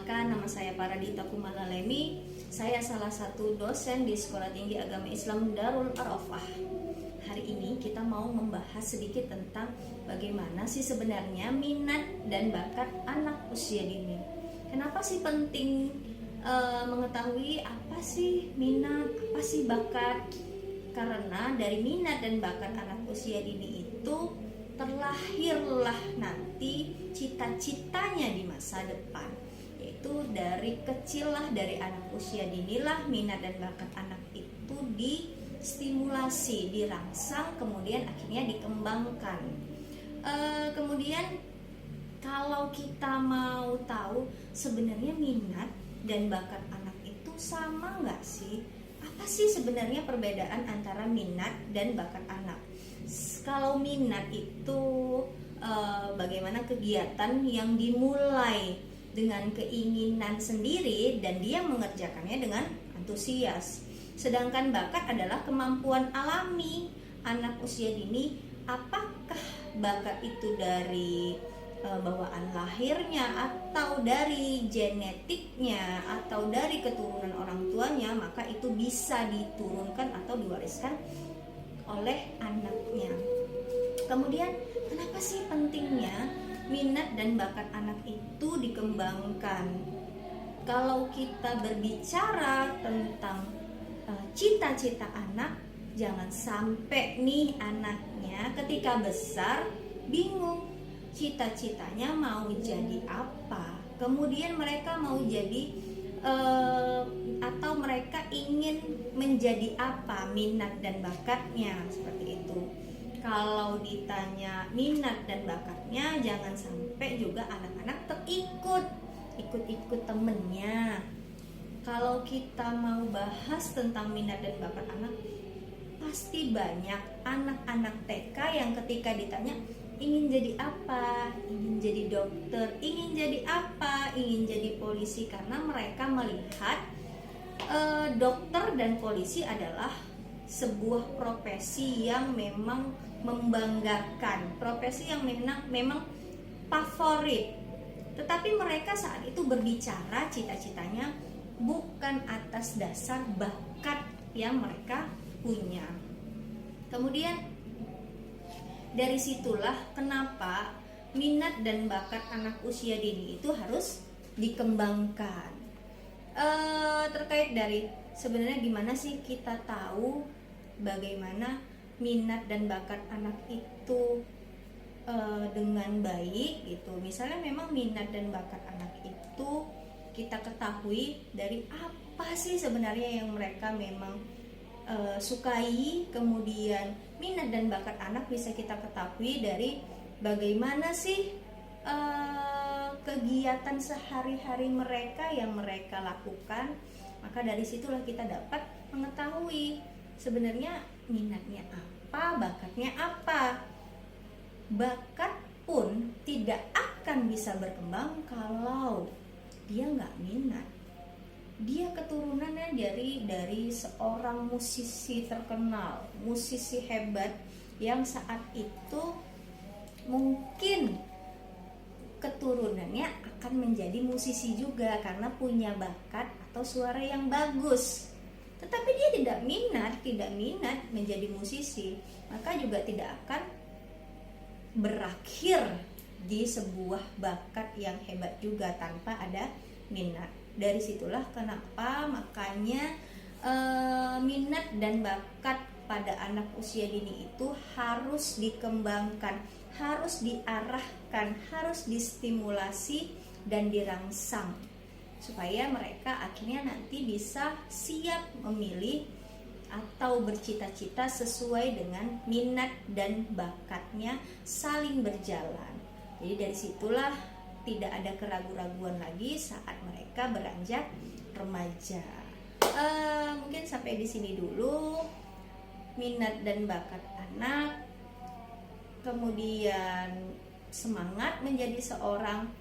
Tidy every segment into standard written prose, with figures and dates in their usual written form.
Perkenalkan, nama saya Paradita Kumalalemi. Saya salah satu dosen di Sekolah Tinggi Agama Islam Darul Arafah. Hari ini kita mau membahas sedikit tentang bagaimana sih sebenarnya minat dan bakat anak usia dini. Kenapa sih penting mengetahui apa sih minat, apa sih bakat? Karena dari minat dan bakat anak usia dini itu terlahirlah nanti cita-citanya di masa depan, yaitu dari kecil lah, dari anak usia dinilah minat dan bakat anak itu distimulasi, dirangsang, kemudian akhirnya dikembangkan. Kemudian kalau kita mau tahu sebenarnya minat dan bakat anak itu sama nggak sih? Apa sih sebenarnya perbedaan antara minat dan bakat anak? Kalau minat itu bagaimana kegiatan yang dimulai dengan keinginan sendiri dan dia mengerjakannya dengan antusias. Sedangkan bakat adalah kemampuan alami anak usia dini. Apakah bakat itu dari bawaan lahirnya atau dari genetiknya atau dari keturunan orang tuanya, maka itu bisa diturunkan atau diwariskan oleh anaknya. Kemudian kenapa sih pentingnya minat dan bakat anak itu dikembangkan? Kalau kita berbicara tentang cita-cita anak, jangan sampai nih anaknya ketika besar bingung cita-citanya mau jadi apa. Kemudian mereka mau jadi atau mereka ingin menjadi apa, minat dan bakatnya, seperti itu. Kalau ditanya minat dan bakatnya, jangan sampai juga anak-anak ikut temennya. Kalau kita mau bahas tentang minat dan bakat anak, pasti banyak anak-anak TK yang ketika ditanya ingin jadi apa, ingin jadi dokter, ingin jadi apa, ingin jadi polisi, karena mereka melihat dokter dan polisi adalah sebuah profesi yang memang membanggakan, profesi yang memang favorit. Tetapi mereka saat itu berbicara cita-citanya bukan atas dasar bakat yang mereka punya. Kemudian dari situlah kenapa minat dan bakat anak usia dini itu harus dikembangkan. Terkait dari sebenarnya gimana sih kita tahu bagaimana minat dan bakat anak itu dengan baik gitu. Misalnya memang minat dan bakat anak itu kita ketahui dari apa sih sebenarnya yang mereka memang sukai. Kemudian minat dan bakat anak bisa kita ketahui dari bagaimana sih kegiatan sehari-hari mereka yang mereka lakukan. Maka dari situlah kita dapat mengetahui sebenarnya minatnya apa, bakatnya apa. Bakat pun tidak akan bisa berkembang kalau dia nggak minat. Dia keturunannya dari seorang musisi terkenal, musisi hebat yang saat itu mungkin keturunannya akan menjadi musisi juga karena punya bakat atau suara yang bagus. Tetapi dia tidak minat menjadi musisi, maka juga tidak akan berakhir di sebuah bakat yang hebat juga tanpa ada minat. Dari situlah kenapa makanya minat dan bakat pada anak usia dini itu harus dikembangkan, harus diarahkan, harus distimulasi dan dirangsang supaya mereka akhirnya nanti bisa siap memilih atau bercita-cita sesuai dengan minat dan bakatnya saling berjalan. Jadi dari situlah tidak ada keraguan-raguan lagi saat mereka beranjak remaja. Mungkin sampai di sini dulu minat dan bakat anak. Kemudian semangat menjadi seorang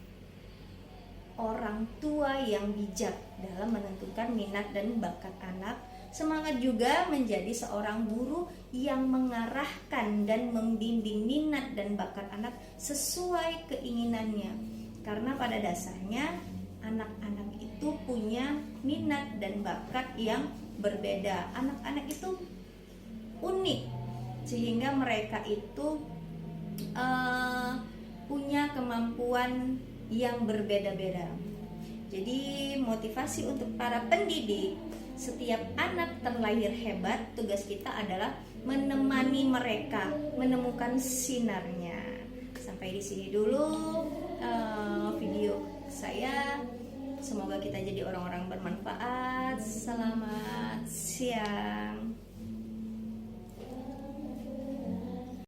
orang tua yang bijak dalam menentukan minat dan bakat anak. Semangat juga menjadi seorang guru yang mengarahkan dan membimbing minat dan bakat anak sesuai keinginannya. Karena pada dasarnya anak-anak itu punya minat dan bakat yang berbeda. Anak-anak itu unik sehingga mereka itu punya kemampuan yang berbeda-beda. Jadi motivasi untuk para pendidik, setiap anak terlahir hebat, tugas kita adalah menemani mereka menemukan sinarnya. Sampai di sini dulu video saya. Semoga kita jadi orang-orang bermanfaat. Selamat siang.